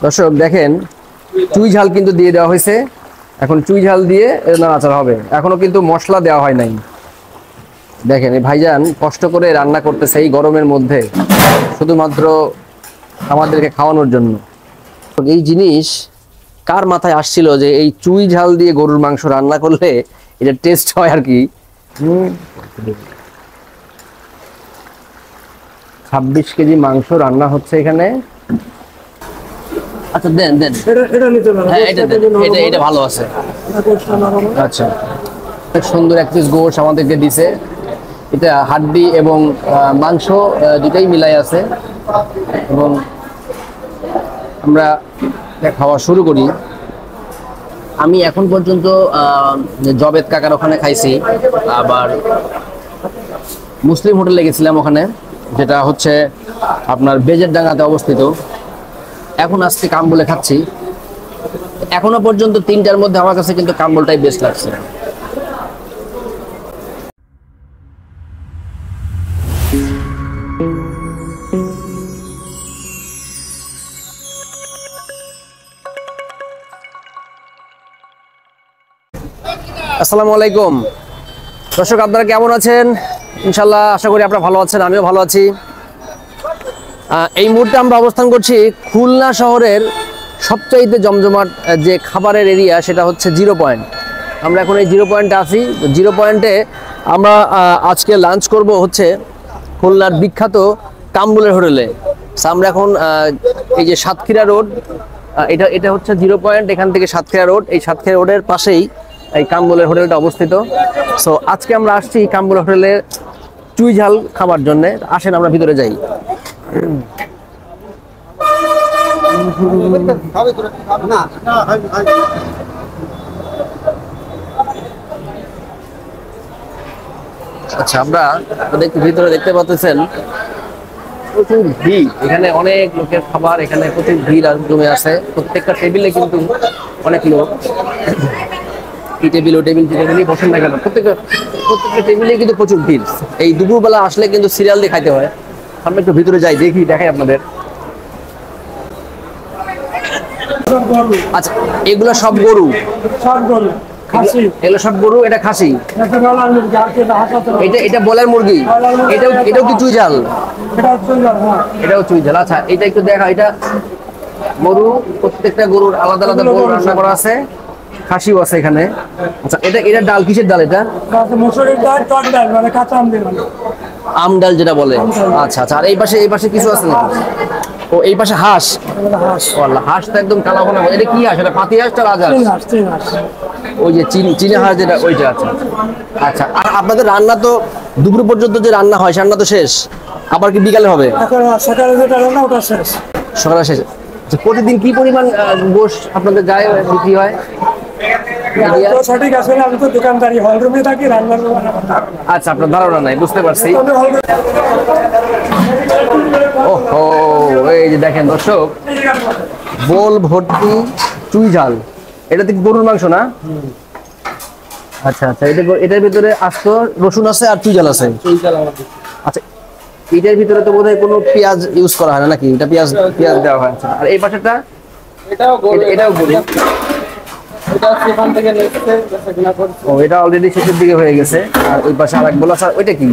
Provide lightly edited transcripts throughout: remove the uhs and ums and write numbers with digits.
দর্শক দেখেন চুই ঝাল কিন্তু দিয়ে দেওয়া হয়েছে। এখন চুই ঝাল দিয়ে নাড়াচাড়া হবে, এখনো কিন্তু মশলা দেওয়া হয় নাই। দেখেন এই ভাইজান কষ্ট করে রান্না করতেছে এই গরমের মধ্যে শুধুমাত্র আমাদেরকে খাওয়ানোর জন্য। এই জিনিস কার মাথায় আসছিল যে এই চুই ঝাল দিয়ে গরুর মাংস রান্না করলে এটা টেস্ট হয় আর কি। 26 কেজি মাংস রান্না হচ্ছে এখানে। আচ্ছা দেন দেন, হ্যাঁ এটা দেন, এটা ভালো আছে। আচ্ছা সুন্দর এক পিস গোশ আমাদেরকে দিছে। এটা হাড্ডি এবং মাংস দুটাই মিলাই আছে এবং আমরা খাওয়া শুরু করি। আমি এখন পর্যন্ত জবেদ কাকার ওখানে খাইছি, আবার মুসলিম হোটেলে গেছিলাম ওখানে, যেটা হচ্ছে আপনার বেজেরডাঙ্গাতে অবস্থিত। এখন আজকে কাম্বলে খাচ্ছি। এখনো পর্যন্ত তিনটার মধ্যে আমার কাছে কিন্তু কাম্বলটাই বেস্ট লাগছে। আসসালামু আলাইকুম দর্শক, আপনারা কেমন আছেন? ইনশাল্লাহ আশা করি আপনারা ভালো আছেন, আমিও ভালো আছি। এই মুহূর্তে আমরা অবস্থান করছি খুলনা শহরের সবচাইতে জমজমাট যে খাবারের এরিয়া, সেটা হচ্ছে জিরো পয়েন্ট। আমরা এখন এই জিরো পয়েন্টে আছি। জিরো পয়েন্টে আমরা আজকে লাঞ্চ করব হচ্ছে খুলনার বিখ্যাত কাম্বুলের হোটেলে। আমরা এখন এই যে সাতক্ষীরা রোড, এটা হচ্ছে জিরো পয়েন্ট, এখান থেকে সাতক্ষীরা রোড, এই সাতক্ষীরা রোডের পাশেই এই কাম্বুলের হোটেলটা অবস্থিত। সো আজকে আমরা আসছি কাম্বুল হোটেলে চুই ঝাল খাবার জন্য। আসেন আমরা ভিতরে যাই। আচ্ছা আমরা ভিতরে দেখতে পাচ্ছেন প্রচুর ভিড়, এখানে অনেক লোকের খাবার, এখানে প্রচুর ভিড় জমে আছে। প্রত্যেকটা টেবিলে কিন্তু অনেক লোক, এই টেবিল ও টেবিল টেবিলই বসেন না কেন, প্রত্যেকটা টেবিলে কিন্তু প্রচুর ভিড়। এই দুপুরবেলা আসলে কিন্তু সিরিয়াল দিয়ে খাইতে হয়। আমরা একটু ভিতরে যাই, দেখি, দেখাই আপনাদের। আচ্ছা এগুলো সব গরু, এগুলো সব গরু, এটা খাসি, এটা বলার মুরগি, এটাও কি চুই ঝাল? এটাও চুই ঝাল। আচ্ছা এটা একটু দেখা, এটা গরু, প্রত্যেকটা গরুর আলাদা আলাদা গরু রান্না করা আছে, খাসিও আছে এখানে। আচ্ছা এটা ডাল কিসের ডাল? এটা মসুরের ডাল, টক ডাল, মানে কাঁচা আম দিয়ে, আম ডাল যেটা বলে। আচ্ছা আচ্ছা, আর এই পাশে কিছু আছে নাকি? ও এই পাশে হাঁস, হাঁস তো একদম কালা কালা। এটা কি হাঁস? এটা পাতি হাঁস, রাজহাঁস, ওই যে চীনা হাঁস যেটা, ওইটা। আচ্ছা আচ্ছা, আর আপনাদের রান্না তো দুপুর পর্যন্ত যে রান্না হয়, রান্না তো শেষ, আবার কি বিকালে হবে? সকালে যেটা রান্না ওটা শেষ, সকালে শেষ। প্রতিদিন কি পরিমাণ গোশ আপনাদের যায়, বিক্রি হয়? সঠিক আছে না, আমি তো দোকানদারি হল রুমে থাকি, রান্নার। আচ্ছা আপনার ধারণা নাই, বুঝতে পারছি। ওহো, এই যে দেখেন দর্শক, বোল ভর্তি চুই ঝাল। এটা তো গরুর মাংস না? আচ্ছা আচ্ছা, এটার ভিতরে আস্ত রসুন আছে আর চুই ঝাল আছে। আচ্ছা এটার ভিতরে তো বোধহয় কোনো পেঁয়াজ ইউজ করা হয় না নাকি? এটা পেঁয়াজ দেওয়া হয়। আর এই পাশেটা, এটাও গরু। এটা অলরেডি শেষের দিকে হয়ে গেছে। আর ওই পাশে আরেক বলা, ওইটা কি?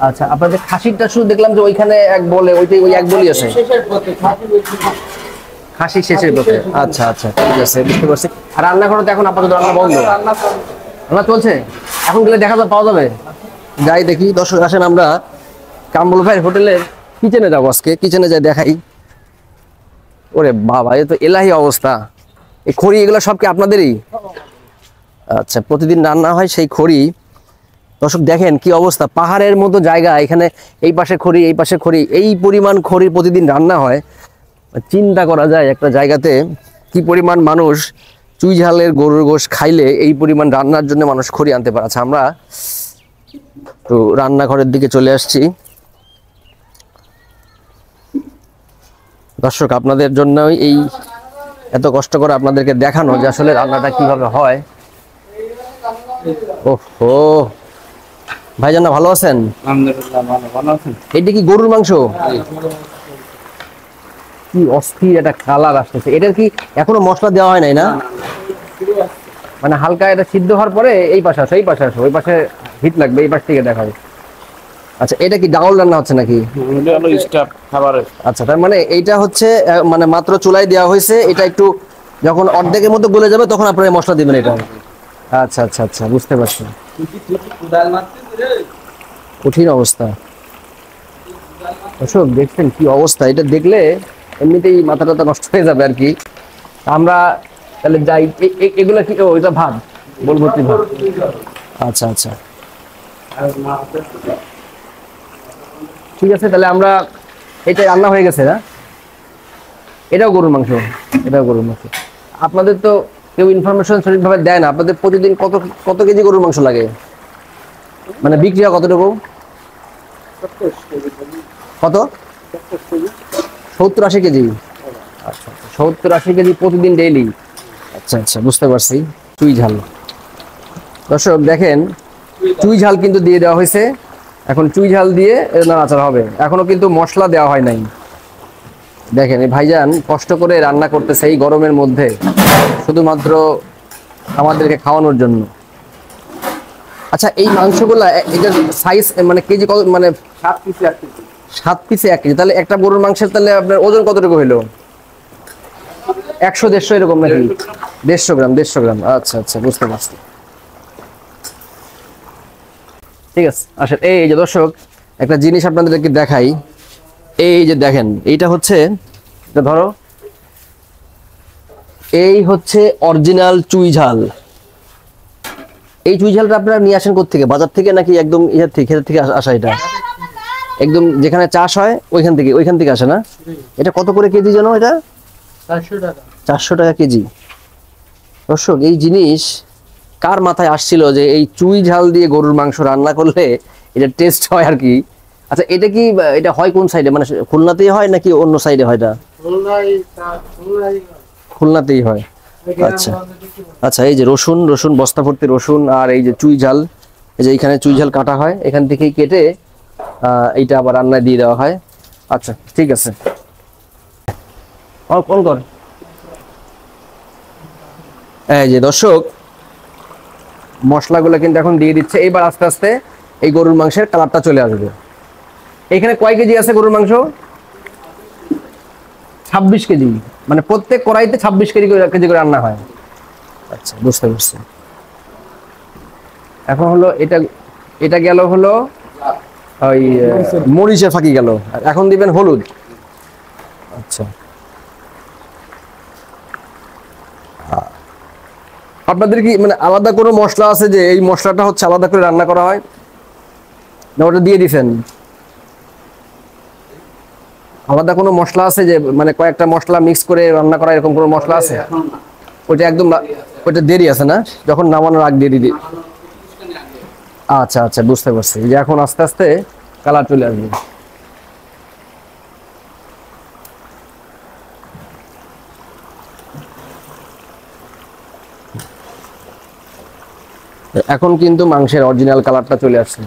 আচ্ছা আপনাদের খাসিটা শুধু দেখলাম যে ওইখানে এক বলে, ওই এক বলি আছে, খাসি শেষের পথে। আচ্ছা আচ্ছা ঠিক আছে, বুঝতে পারছি। আর রান্নাঘর তো এখন আপাতত রান্না বন্ধ, রান্না চলছে। এখন গেলে দেখা পাওয়া যাবে? যাই দেখি। দর্শক আসেন আমরা কাম্বুল ভাইয়ের হোটেলের কিচেনে যাবো আজকে, কিচেনে যাই দেখাই। ওরে বাবা, এ তো এলাহি অবস্থা। এই খড়ি এগুলো সব কি আপনাদেরই? আচ্ছা প্রতিদিন রান্না হয় সেই খড়ি। দর্শক দেখেন কি অবস্থা, পাহাড়ের মতো জায়গা, এখানে এই পাশে খড়ি, এই পাশে খড়ি, এই পরিমাণ খড়ি প্রতিদিন রান্না হয়। চিন্তা করা যায় একটা জায়গাতে কি পরিমাণ মানুষ চুই ঝালের গরুর গোশ খাইলে এই পরিমাণ রান্নার জন্য মানুষ খড়ি আনতে পারে। আচ্ছা আমরা তো রান্নাঘরের দিকে চলে আসছি। দর্শক আপনাদের জন্যই এই এত কষ্ট করে আপনাদেরকে দেখানো যে আসলে রান্নাটা কিভাবে হয়। ওহো ভাইজান, ভালো আছেন? আলহামদুলিল্লাহ ভালো আছেন। এটা কি গরুর মাংস? কি অস্থির একটা কালার আসতেছে। এটার কি এখনো মশলা দেওয়া হয় নাই না? মানে হালকা এটা সিদ্ধ হওয়ার পরে এই পাশে আসো, এই পাশে আসো, ওই পাশে হিট লাগবে, এই পাশ থেকে দেখাও। আচ্ছা, এটা কি ডাউল রান্না হচ্ছে নাকি? এটা হলো স্টাফ খাবারের। আচ্ছা, তার মানে এইটা হচ্ছে মানে মাত্র চুলায় দেওয়া হয়েছে, এটা একটু যখন অর্ধেকের মতো গলে যাবে তখন আপনারা মশলা দিবেন এটা। আচ্ছা আচ্ছা আচ্ছা, বুঝতে পারছি। কঠিন অবস্থা। দর্শক দেখছেন কি অবস্থা, এটা দেখলে এমনিতেই মাথা টাথা নষ্ট হয়ে যাবে আর কি। আমরা তাহলে যাই। এগুলা কি? ও, এটা ভাত, বল ভর্তি ভাত। আচ্ছা আচ্ছা, ঠিক আছে, তাহলে আমরা এটা রান্না হয়ে গেছে না? এটাও গরুর মাংস, এটাও গরুর মাংস। আপনাদের তো কেউ ইনফরমেশন সঠিকভাবে দেয় না। আপনাদের প্রতিদিন কত কত কেজি গরুর মাংস লাগে, মানে বিক্রি হয় কতটুকু? কত? 70-80 কেজি? আচ্ছা, 70-80 কেজি প্রতিদিন ডেইলি। আচ্ছা আচ্ছা, বুঝতে পারছি। চুই ঝাল, দর্শক দেখেন, চুই ঝাল কিন্তু দিয়ে দেওয়া হয়েছে। এখন চুই ঝাল দিয়ে নাড়াচাড়া হবে, এখনো কিন্তু মশলা দেওয়া হয় নাই। দেখেন এই ভাইজান কষ্ট করে রান্না করতেছে এই গরমের মধ্যে, শুধুমাত্র আমাদেরকে খাওয়ানোর জন্য। আচ্ছা, এই মাংসগুলা এটার সাইজ মানে কেজি কত? মানে 7 পিসে 1 কেজি। 7 পিসে 1 কেজি, তাহলে একটা গরুর মাংসের তাহলে আপনার ওজন কতটুকু হইলো? 100-150 এরকম নাকি? 150 গ্রাম, 150 গ্রাম। আচ্ছা আচ্ছা, বুঝতে পারছি। ঠিক আছে, আসেন এই যে দর্শক একটা জিনিস আপনাদেরকে দেখাই। এই যে দেখেন, এইটা হচ্ছে, এটা ধরো, এই হচ্ছে অরিজিনাল চুই ঝাল। এই চুই ঝালটা আপনারা নিয়ে আসেন কোত্থেকে? বাজার থেকে নাকি একদম ইহার থেকে, ক্ষেতের থেকে আসা? এটা একদম যেখানে চাষ হয় ওইখান থেকে আসে না? এটা কত করে কেজি জানো? এটা 400 টাকা। 400 টাকা কেজি। দর্শক এই জিনিস কার মাথায় আসছিল যে এই চুই ঝাল দিয়ে গরুর মাংস রান্না করলে এটা টেস্ট হয় আর কি? আচ্ছা, এটা কি এটা হয় কোন সাইডে, মানে খুলনাতেই হয় নাকি অন্য সাইডে হয়? এটা খুলনাতেই হয়। আচ্ছা আচ্ছা, এই যে রসুন, রসুন বস্তা ভর্তি রসুন, আর এই যে চুই ঝাল, এই যে এখানে চুই ঝাল কাটা হয়, এখান থেকেই কেটে এইটা আবার রান্নায় দিয়ে দেওয়া হয়। আচ্ছা, ঠিক আছে। কোন কর, এই যে দর্শক মশলাগুলো কিন্তু এখন দিয়ে দিচ্ছে। এইবার আস্তে আস্তে এই গরুর মাংসের কালারটা চলে আসবে। এখানে কয় কেজি আছে গরুর মাংস? 26 কেজি, মানে প্রত্যেক কড়াইতে 26 কেজি করে রান্না হয়। আচ্ছা, বুঝতে পারছি। এখন হলো এটা গেল হলো ওই মরিচের ফাঁকি গেল, এখন দিবেন হলুদ। আচ্ছা, আপনাদের কি মানে আলাদা কোনো মশলা আছে যে এই মশলাটা হচ্ছে আলাদা করে রান্না করা হয়, না ওটা দিয়ে দিছেন? আলাদা কোনো মশলা আছে যে মানে কয়েকটা মশলা মিক্স করে রান্না করা, এরকম কোনো মশলা আছে? ওইটা একদম ওইটা দেরি আছে না, যখন নামানোর আগ দিয়ে দিই। আচ্ছা আচ্ছা, বুঝতে পারছি, যে এখন আস্তে আস্তে কালার চলে আসবে। এখন কিন্তু মাংসের অরিজিনাল কালারটা চলে আসছে।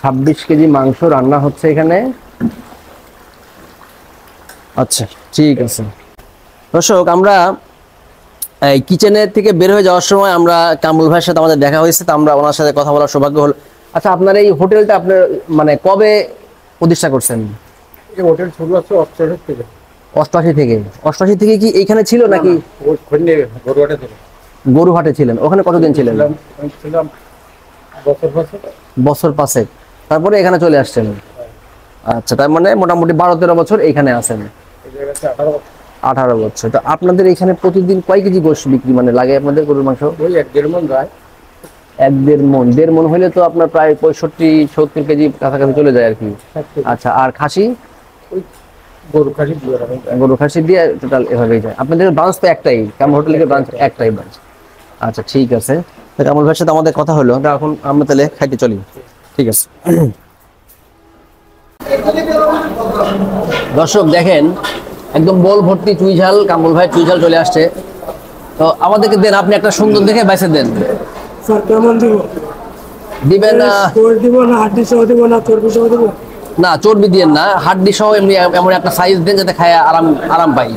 26 কেজি মাংস রান্না হচ্ছে এখানে। আচ্ছা, ঠিক আছে। দর্শক আমরা এই কিচেনের থেকে বের হয়ে যাওয়ার সময় আমরা কামরুল ভাইয়ের সাথে আমাদের দেখা হয়েছে, তো আমরা ওনার সাথে কথা বলার সৌভাগ্য হলো। আচ্ছা, আপনার এই হোটেলটা আপনার মানে কবে প্রতিষ্ঠা করছেন? এই হোটেল শুরু আছে 88 থেকে। 88 থেকে? 88 থেকে কি এইখানে ছিল নাকি? গরুহাটে ছিল। গরুহাটে ছিলেন? ওখানে কতদিন ছিলেন? ছিলাম বছর 5। তারপরে এখানে চলে আসছেন? আচ্ছা, তার মানে মোটামুটি 12-13 বছর এইখানে আছেন। 18 বছর। তো আপনাদের এখানে প্রতিদিন কয় কেজি গোশত বিক্রি মানে লাগে আপনাদের গরুর মাংস? ওই 1-1.5 মণ যায়। 1-1.5 মণ? 1.5 মণ হইলে তো আপনার প্রায় 65-70 কেজি কাছাকাছি চলে যায় আর কি। আচ্ছা, আর খাসি? ওই গরু খাসি দিয়ে টোটাল এভাবেই যায়। আপনাদের ব্রাঞ্চ তো একটাই, কামরুল হোটেলের ব্রাঞ্চ একটাই ব্রাঞ্চ। আচ্ছা, ঠিক আছে। তো কামরুল ভাইয়ের সাথে আমাদের কথা হলো, এখন আমরা তাহলে খাইতে চলি। ঠিক আছে। দর্শক দেখেন, একদম বল ভর্তি চুই ঝাল, কামরুল ভাই চুই ঝাল চলে আসছে। তো আমাদেরকে দেন, আপনি একটা সুন্দর দেখে বাইসে দেন। স্যার কেমন দিব? দিবেন কোর দিব না হাড্ডি সহ দিব না চর্বি সহ দিব? না চর্বি দিয়ে না, হাড্ডি সহ এমনি এমন একটা সাইজ দেন যাতে খায় আরাম আরাম পাই।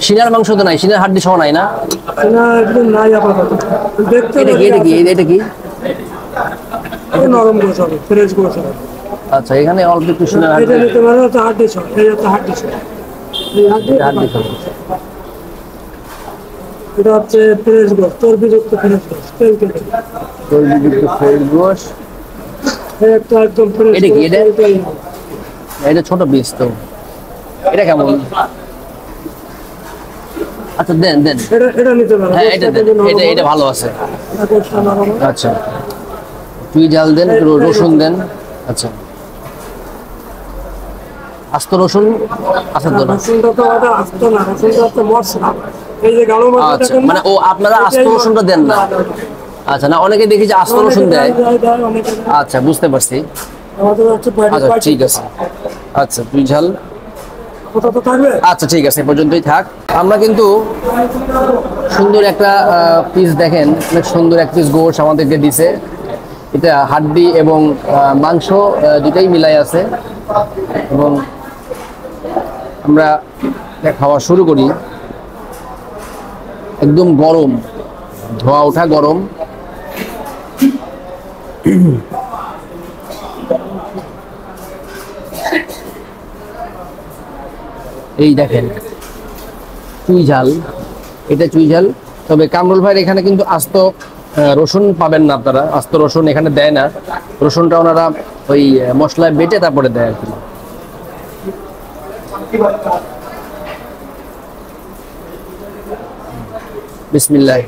সিনার মাংস তো নাই, সিনার হাড্ডি সহ নাই না? না একদম নাই আপাতত। দেখতে এটা কি এটা কি এটা কি? এই নরম গোছ হবে, ফ্রেশ গোছ হবে। আচ্ছা, এখানে অল্প একটু সিনার এটা হাড্ডি। নিতে পারো তো হাড্ডি সহ, এই হচ্ছে হাড্ডি সহ। এই হাড্ডি সহ। এটা হচ্ছে ফ্রেশ গোছ, চর্বিযুক্ত ফ্রেশ গোছ, তেল কেটে। চর্বিযুক্ত ফ্রেশ গোশ। এই একটা একদম ফ্রেশ। এটা কি এটা? এটা ছোট পিস তো, এটা কেমন? আচ্ছা দেন দেন। এটা নিতে পারো। হ্যাঁ এটা দেন, এটা ভালো আছে। এটা গোছটা নরম। আচ্ছা, চুই ঝাল দেন, একটু রসুন দেন। আচ্ছা, আস্ত রসুন আছে তো না? রসুনটা তো ওটা আস্ত না, রসুনটা হচ্ছে মশলা। এই যে গাঢ় মশলা আচ্ছা, দেখেন না? মানে ও আপনারা আস্ত রসুনটা দেন না? আচ্ছা, না অনেকে দেখি যে আস্ত রসুন দেয়। আচ্ছা, বুঝতে পারছি। আমাদের হচ্ছে আচ্ছা ঠিক আছে। আচ্ছা, চুই ঝাল। ওটা তো থাকবে। আচ্ছা ঠিক আছে, এ পর্যন্তই থাক। আমরা কিন্তু সুন্দর একটা পিস দেখেন, অনেক সুন্দর এক পিস গোশ আমাদেরকে দিছে। এটা হাড্ডি এবং মাংস দুটাই মিলাই আছে, এবং আমরা খাওয়া শুরু করি। একদম গরম, ধোয়া ওঠা গরম। এই দেখেন চুই ঝাল, এটা চুই ঝাল। তবে কামরুল ভাইয়ের এখানে কিন্তু আস্ত রসুন পাবেন না আপনারা, আস্ত রসুন এখানে দেয় না। রসুনটা ওনারা ওই মশলায় বেটে তারপরে দেয় আর কি। বিসমিল্লাহ।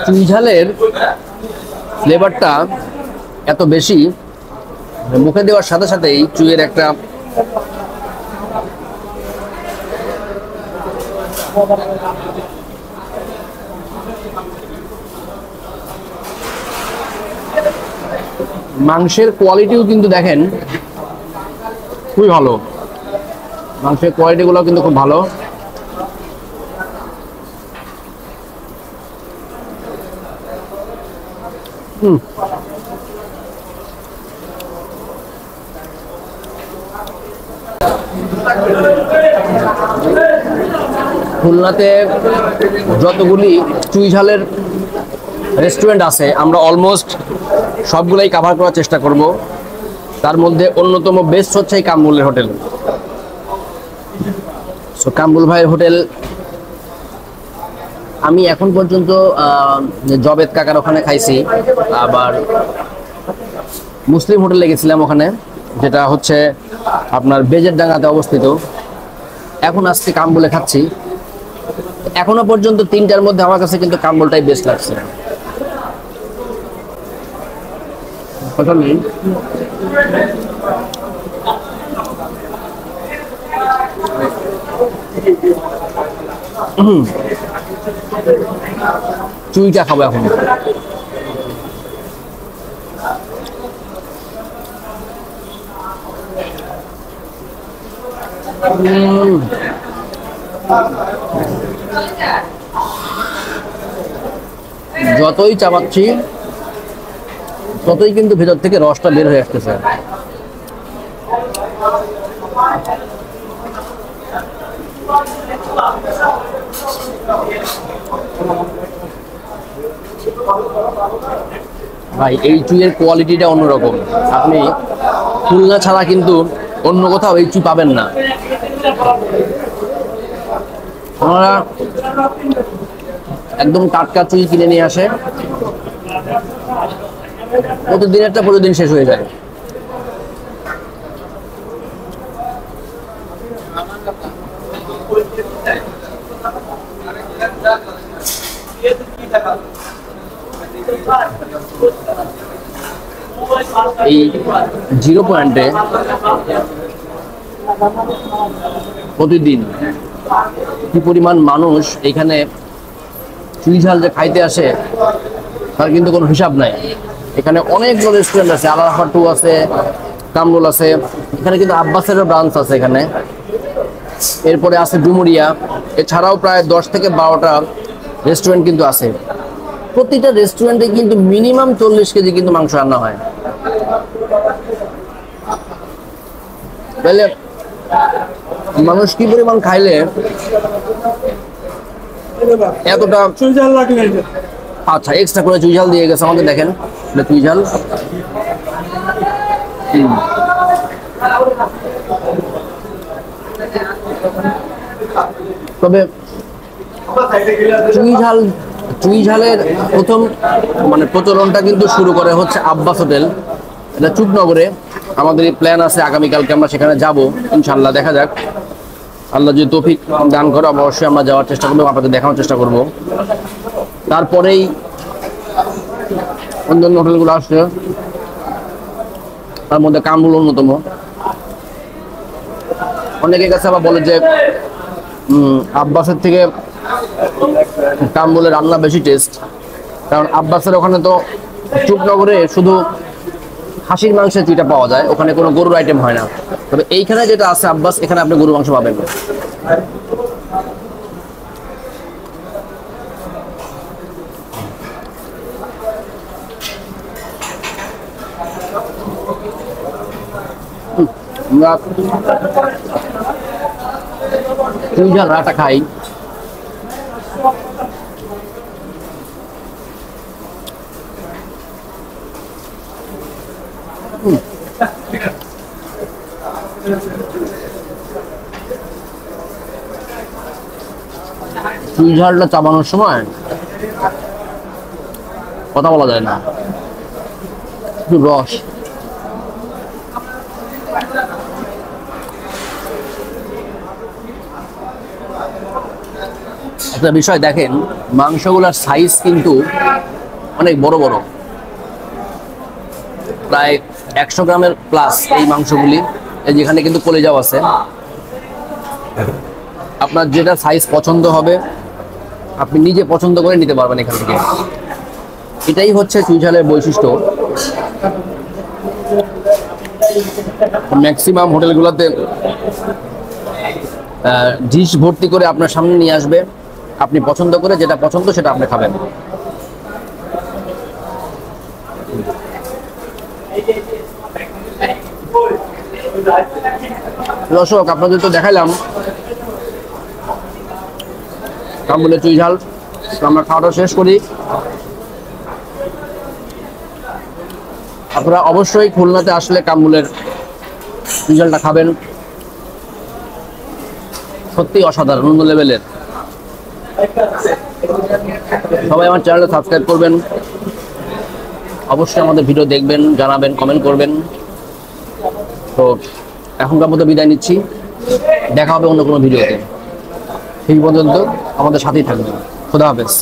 চুই ঝালের ফ্লেভারটা এত বেশি, মুখে দেওয়ার সাথে সাথেই চুইয়ের একটা মাংসের কোয়ালিটিও কিন্তু দেখেন খুবই ভালো। মাংসের কোয়ালিটিগুলো কিন্তু খুব ভালো। খুলনাতে যতগুলি চুই ঝালের রেস্টুরেন্ট আছে, আমরা অলমোস্ট সবগুলাই কভার করার চেষ্টা করব। তার মধ্যে অন্যতম বেস্ট হচ্ছে এই কামরুলের হোটেল। সো কামরুল ভাইয়ের হোটেল আমি এখন পর্যন্ত জবেদ কাকার ওখানে খাইছি, আবার মুসলিম হোটেলে গেছিলাম ওখানে, যেটা হচ্ছে আপনার বেজের ডাঙ্গাতে অবস্থিত। এখন আসছি কামরুলে খাচ্ছি। এখনো পর্যন্ত তিনটার মধ্যে আমার কাছে কিন্তু কামরুলটাই বেস্ট লাগছে। কথা নেই। চুইটা খাবো এখন। যতই চাবাচ্ছি ততই কিন্তু ভেতর থেকে রসটা বের হয়ে আসতেছে। ভাই এই চুইয়ের কোয়ালিটিটা অন্যরকম। আপনি খুলনা ছাড়া কিন্তু অন্য কোথাও এই চুই পাবেন না। ওনারা একদম টাটকা চুই কিনে নিয়ে আসে, প্রতিদিনেরটা প্রতিদিন শেষ হয়ে যায়। এই 0 পয়েন্টে প্রতিদিন কি পরিমাণ মানুষ এখানে চুই ঝাল যে খাইতে আসে তার কিন্তু কোনো হিসাব নাই। এখানে অনেকগুলো রেস্টুরেন্ট আছে, আলাফা টু আছে, কামরুল আছে, এখানে কিন্তু আব্বাসেরও ব্রাঞ্চ আছে এখানে। এরপরে আছে ডুমুরিয়া, এছাড়াও প্রায় 10 থেকে 12টা রেস্টুরেন্ট কিন্তু আছে। প্রতিটা রেস্টুরেন্টে কিন্তু মিনিমাম 40 কেজি কিন্তু মাংস রান্না হয়। তাহলে মানুষ কি পরিমাণ খাইলে এতটা। চুই ঝাল লাগলে এই যে। আচ্ছা, এক্সট্রা করে চুই ঝাল দিয়ে গেছে আমাদের, দেখেন এটা চুই ঝাল। তবে চুই ঝালের প্রথম মানে প্রচলনটা কিন্তু শুরু করে হচ্ছে আব্বাস হোটেল, এটা চুকনগরে। আমাদের এই প্ল্যান আছে আগামীকালকে আমরা সেখানে যাব ইনশাল্লাহ, দেখা যাক আল্লাহ যদি তৌফিক দান করে অবশ্যই আমরা যাওয়ার চেষ্টা করবো, আপনাদের দেখানোর চেষ্টা করব। তারপরেই অন্যান্য হোটেলগুলো আসছে, তার মধ্যে কামরুল অন্যতম। অনেকের কাছে আবার বলে যে আব্বাসের থেকে কামরুলের রান্না বেশি টেস্ট, কারণ আব্বাসের ওখানে তো চুকনগরে শুধু খাসির মাংসের চুইটা পাওয়া যায়, ওখানে কোনো গরুর আইটেম হয় না। তবে এইখানে যেটা আছে আব্বাস, এখানে আপনি গরুর মাংস পাবেন। আমরা চুই ঝাল রাটা খাই, চুই ঝালটা চাবানোর সময় কথা বলা যায় না, একটু রস। একটা বিষয় দেখেন, মাংসগুলোর সাইজ কিন্তু অনেক বড় বড়, প্রায় 100 গ্রামের প্লাস এই মাংসগুলি। যেখানে কিন্তু কলিজাও আছে, আপনার যেটা সাইজ পছন্দ হবে আপনি নিজে পছন্দ করে নিতে পারবেন এখান থেকে। এটাই হচ্ছে চুই ঝালের বৈশিষ্ট্য। ম্যাক্সিমাম হোটেলগুলোতে ডিশ ভর্তি করে আপনার সামনে নিয়ে আসবে, আপনি পছন্দ করে যেটা পছন্দ সেটা আপনি খাবেন। দর্শক, আপনাদের তো দেখাইলাম কামরুলের চুই ঝাল। আমরা খাওয়াটা শেষ করি। আপনারা অবশ্যই খুলনাতে আসলে কামরুলের চুই ঝালটা খাবেন, সত্যি অসাধারণ, অন্য লেভেলের। সবাই আমার চ্যানেলটা সাবস্ক্রাইব করবেন, অবশ্যই আমাদের ভিডিও দেখবেন, জানাবেন, কমেন্ট করবেন। তো এখনকার মতো বিদায় নিচ্ছি, দেখা হবে অন্য কোনো ভিডিওতে। সেই পর্যন্ত আমাদের সাথেই থাকবেন। খোদা হাফেজ।